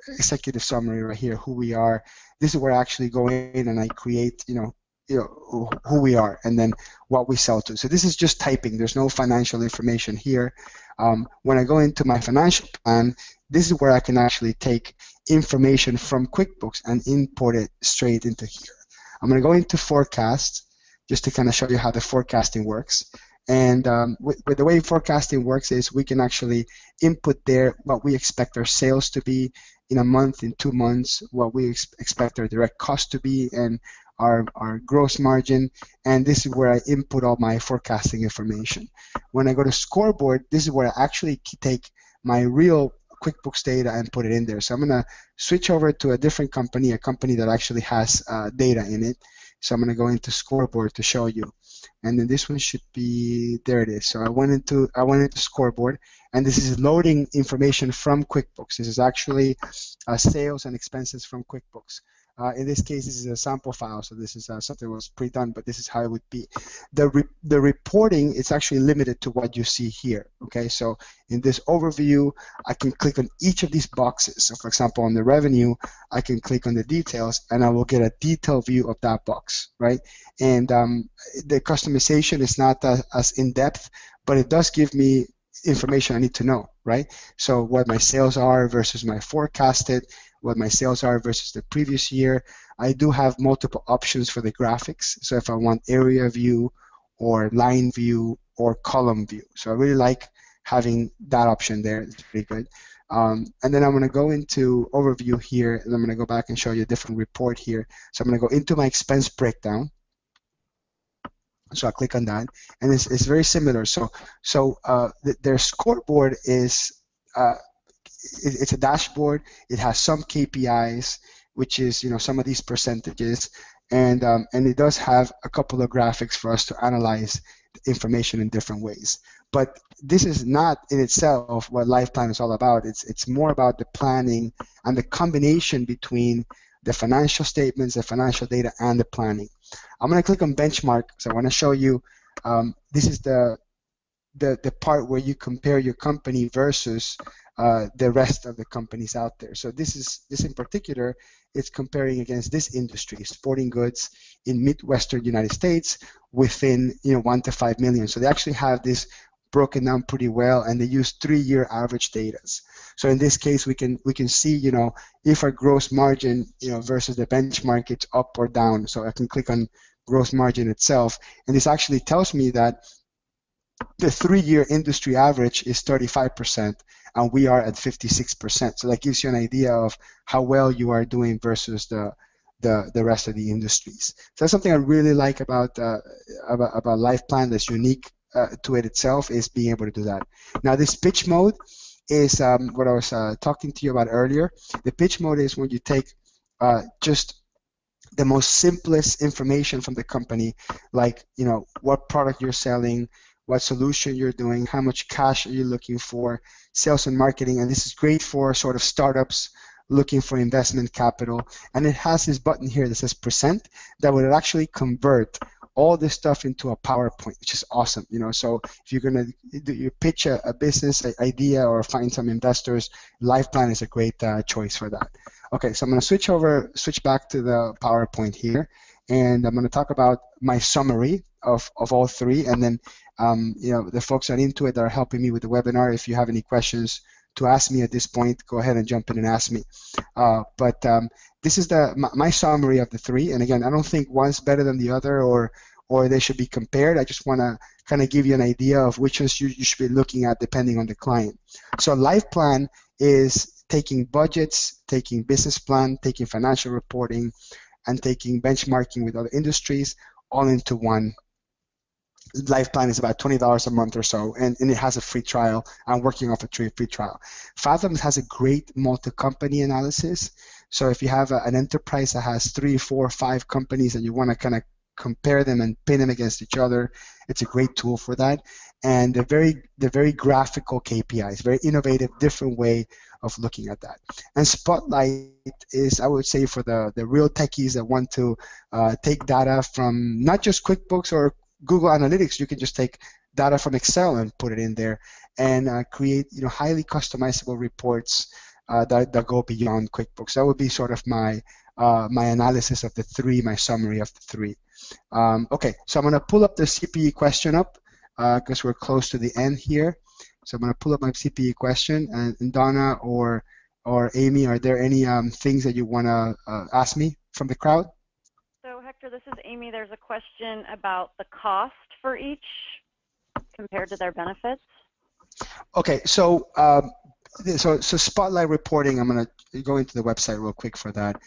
executive summary right here, who we are. This is where I actually go in and I create, who we are and then what we sell to. So this is just typing. There's no financial information here. When I go into my financial plan, this is where I can actually take information from QuickBooks and import it straight into here. I'm going to go into forecast just to kind of show you how the forecasting works. And with the way forecasting works is we can actually input there what we expect our sales to be in a month, in 2 months, what we expect our direct cost to be, and our gross margin, and this is where I input all my forecasting information. When I go to scoreboard, this is where I actually take my real QuickBooks data and put it in there. So I'm going to switch over to a different company, a company that actually has data in it. So I'm going to go into scoreboard to show you, and then this one should be, there it is. So I went into scoreboard, and this is loading information from QuickBooks. This is actually sales and expenses from QuickBooks. In this case, this is a sample file, so this is something that was pre-done, but this is how it would be. The reporting is actually limited to what you see here, okay? So in this overview, I can click on each of these boxes. So for example, on the revenue, I can click on the details, and I will get a detailed view of that box, right? And the customization is not as in-depth, but it does give me information I need to know, right? So what my sales are versus my forecasted, what my sales are versus the previous year. I do have multiple options for the graphics. So if I want area view or line view or column view. So I really like having that option there. It's pretty good. And then I'm going to go into overview here, and I'm going to go back and show you a different report here. So I'm going to go into my expense breakdown. So I click on that, and it's very similar. So their scoreboard is it's a dashboard. It has some KPIs, which is some of these percentages, and it does have a couple of graphics for us to analyze the information in different ways. But this is not in itself what LivePlan is all about. It's more about the planning and the combination between the financial statements, the financial data, and the planning. I'm going to click on benchmark, so I want to show you. This is the part where you compare your company versus the rest of the companies out there. So this in particular, it's comparing against this industry, sporting goods in Midwestern United States, within 1 to 5 million. So they actually have this broken down pretty well, and they use 3-year average data. So in this case, we can see, if our gross margin, versus the benchmark, it's up or down. So I can click on gross margin itself, and this actually tells me that the 3-year industry average is 35%, and we are at 56%. So that gives you an idea of how well you are doing versus the rest of the industries. So that's something I really like about LifePlan that's unique to it itself, is being able to do that. Now this pitch mode is what I was talking to you about earlier. The pitch mode is when you take just the most simplest information from the company, like what product you're selling, what solution you're doing, how much cash are you looking for, sales and marketing, and this is great for sort of startups looking for investment capital. And it has this button here that says percent that would actually convert all this stuff into a PowerPoint, which is awesome. So if you're gonna pitch a business idea or find some investors, LifePlan is a great choice for that. Okay, so I'm gonna switch back to the PowerPoint here, and I'm gonna talk about my summary of all three, and then the folks that are into it that are helping me with the webinar, if you have any questions to ask me at this point, go ahead and jump in and ask me. But this is my summary of the three, and again, I don't think one's better than the other or they should be compared. I just want to kind of give you an idea of which ones you should be looking at depending on the client. So LifePlan is taking budgets, taking business plan, taking financial reporting, and taking benchmarking with other industries all into one. LifePlan is about $20 a month or so, and it has a free trial. I'm working off a free trial. FATHOM has a great multi-company analysis. So if you have an enterprise that has 3, 4, 5 companies and you want to kind of compare them and pin them against each other, it's a great tool for that. And they're very graphical KPIs, very innovative, different way of looking at that. And Spotlight is, I would say, for the real techies that want to take data from not just QuickBooks or Google Analytics. You can just take data from Excel and put it in there and create highly customizable reports that go beyond QuickBooks. That would be sort of my analysis of the three, my summary of the three. Okay, so I'm going to pull up the CPE question up because we're close to the end here. So I'm going to pull up my CPE question, and Donna or Amy, are there any things that you want to ask me from the crowd? So Hector, this is Amy. There's a question about the cost for each compared to their benefits. Okay, so so Spotlight reporting, I'm going to go into the website real quick for that.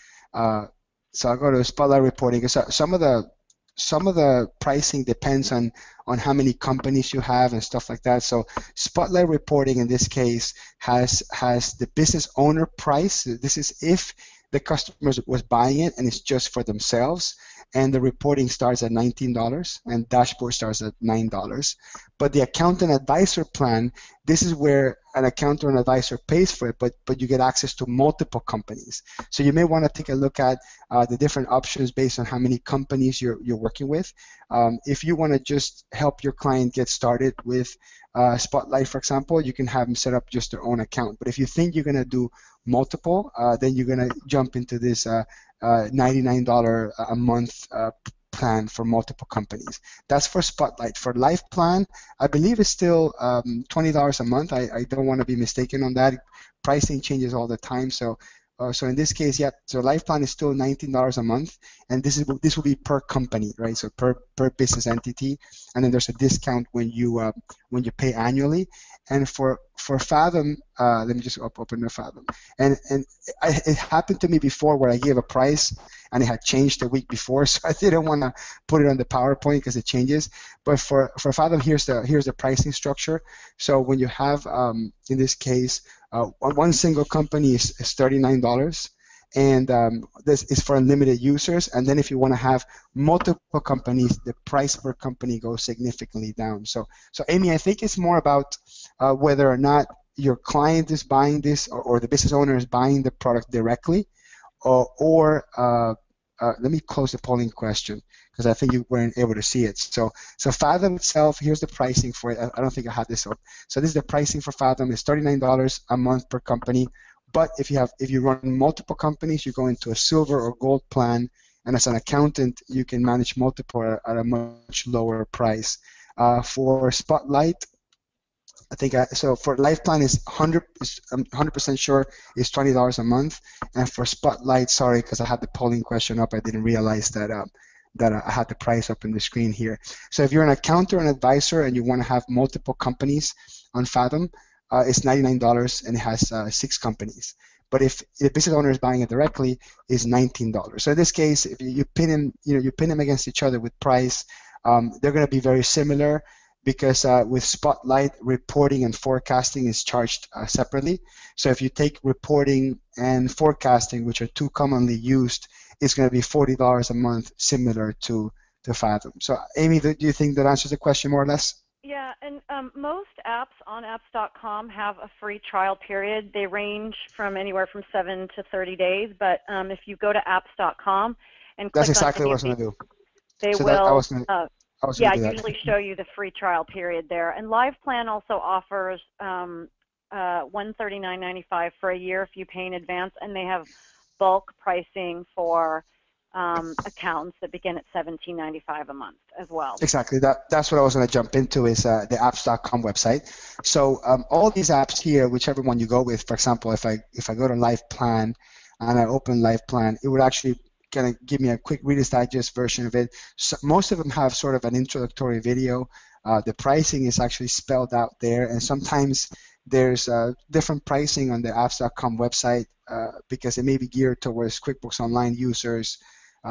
So I'll go to Spotlight reporting. So some of the pricing depends on how many companies you have and stuff like that. So Spotlight reporting in this case has the business owner price. This is if the customer was buying it and it's just for themselves, and the reporting starts at $19 and dashboard starts at $9. But the accountant advisor plan, this is where an accountant or advisor pays for it, but you get access to multiple companies. So you may want to take a look at the different options based on how many companies you're working with. If you want to just help your client get started with Spotlight, for example, you can have them set up just their own account. But if you think you're going to do multiple, then you're going to jump into this $99 a month plan for multiple companies. That's for Spotlight. For LifePlan, I believe it's still $20 a month. I don't want to be mistaken on that. Pricing changes all the time. So in this case, yeah, so LifePlan is still $19 a month, and this will be per company, right? So per business entity, and then there's a discount when you pay annually. And for FATHOM, let me just open the FATHOM. And it happened to me before where I gave a price and it had changed the week before, so I didn't want to put it on the PowerPoint because it changes. But for FATHOM, here's the pricing structure. So when you have, in this case, one single company is $39, and this is for unlimited users. And then if you want to have multiple companies, the price per company goes significantly down. So Amy, I think it's more about whether or not your client is buying this or the business owner is buying the product directly, or let me close the polling question because I think you weren't able to see it. So FATHOM itself, here's the pricing for it. I don't think I have this up. So this is the pricing for FATHOM. It's $39 a month per company. But if you run multiple companies, you go into a silver or gold plan, and as an accountant, you can manage multiple at a much lower price. For Spotlight, I think so for life plan is 100% sure is $20 a month, and for Spotlight, sorry, because I had the polling question up, I didn't realize that I had the price up in the screen here. So if you're an accountant or an advisor and you want to have multiple companies on Fathom, it's $99 and it has 6 companies. But if the business owner is buying it directly, it's $19. So in this case, if you pin them, you pin them against each other with price, they're going to be very similar, because with Spotlight, reporting and forecasting is charged separately. So if you take reporting and forecasting, which are 2 commonly used, it's going to be $40 a month, similar to Fathom. So Amy, do you think that answers the question more or less? Yeah, and most apps on apps.com have a free trial period. They range from anywhere from 7 to 30 days, but if you go to apps.com and click that's exactly on what I was going to do. They so will usually show you the free trial period there. And Live Plan also offers $139.95 for a year if you pay in advance, and they have bulk pricing for accounts that begin at $17.95 a month as well. Exactly. That's what I was going to jump into, is the apps.com website. So all these apps here, whichever one you go with, for example, if I go to Live Plan and I open Live Plan, it would actually kind of give me a quick Reader's Digest version of it. So most of them have sort of an introductory video. The pricing is actually spelled out there, and sometimes there's different pricing on the apps.com website because it may be geared towards QuickBooks Online users,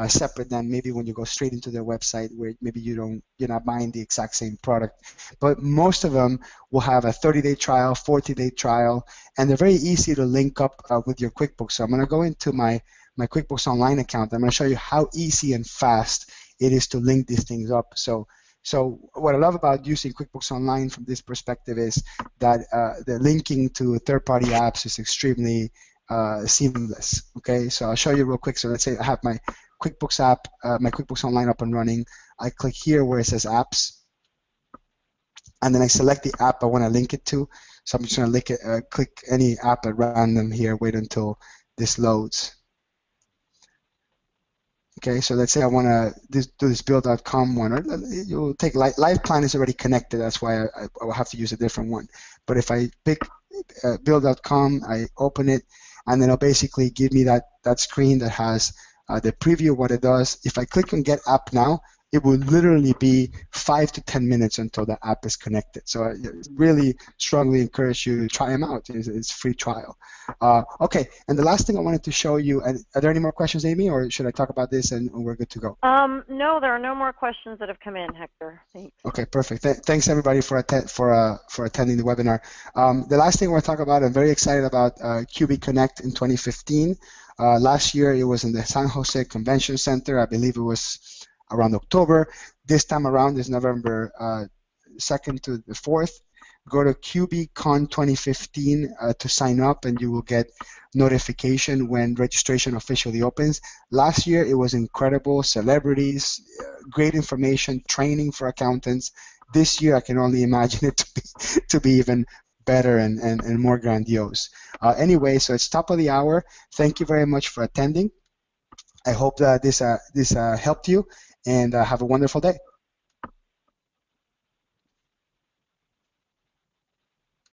separate than maybe when you go straight into their website where maybe you're not buying the exact same product. But most of them will have a 30-day trial, 40-day trial, and they're very easy to link up with your QuickBooks. So I'm going to go into my QuickBooks Online account. I'm going to show you how easy and fast it is to link these things up. So what I love about using QuickBooks Online from this perspective is that the linking to third-party apps is extremely seamless. Okay, so I'll show you real quick. So let's say I have my QuickBooks app, my QuickBooks Online up and running. I click here where it says apps, and then I select the app I want to link it to. So I'm just going to click any app at random here, wait until this loads. Okay, so let's say I want to do this Bill.com one, or you'll take Live Plan is already connected, that's why I will have to use a different one. But if I pick Bill.com, I open it, and then it'll basically give me that screen that has the preview of what it does. If I click on Get App Now, it will literally be 5 to 10 minutes until the app is connected. So I really strongly encourage you to try them out. It's free trial. Okay, and the last thing I wanted to show you, and are there any more questions, Amy, or should I talk about this and we're good to go? No, there are no more questions that have come in, Hector. Thanks. Okay, perfect. Thanks everybody for attending the webinar. The last thing I want to talk about, I'm very excited about QB Connect in 2015. Last year it was in the San Jose Convention Center. I believe it was around October. This time around is November 2nd to the 4th. Go to QBCon 2015 to sign up, and you will get notification when registration officially opens. Last year it was incredible. Celebrities, great information, training for accountants. This year I can only imagine it to be even better and more grandiose. Anyway, so it's top of the hour. Thank you very much for attending. I hope that this helped you, and have a wonderful day.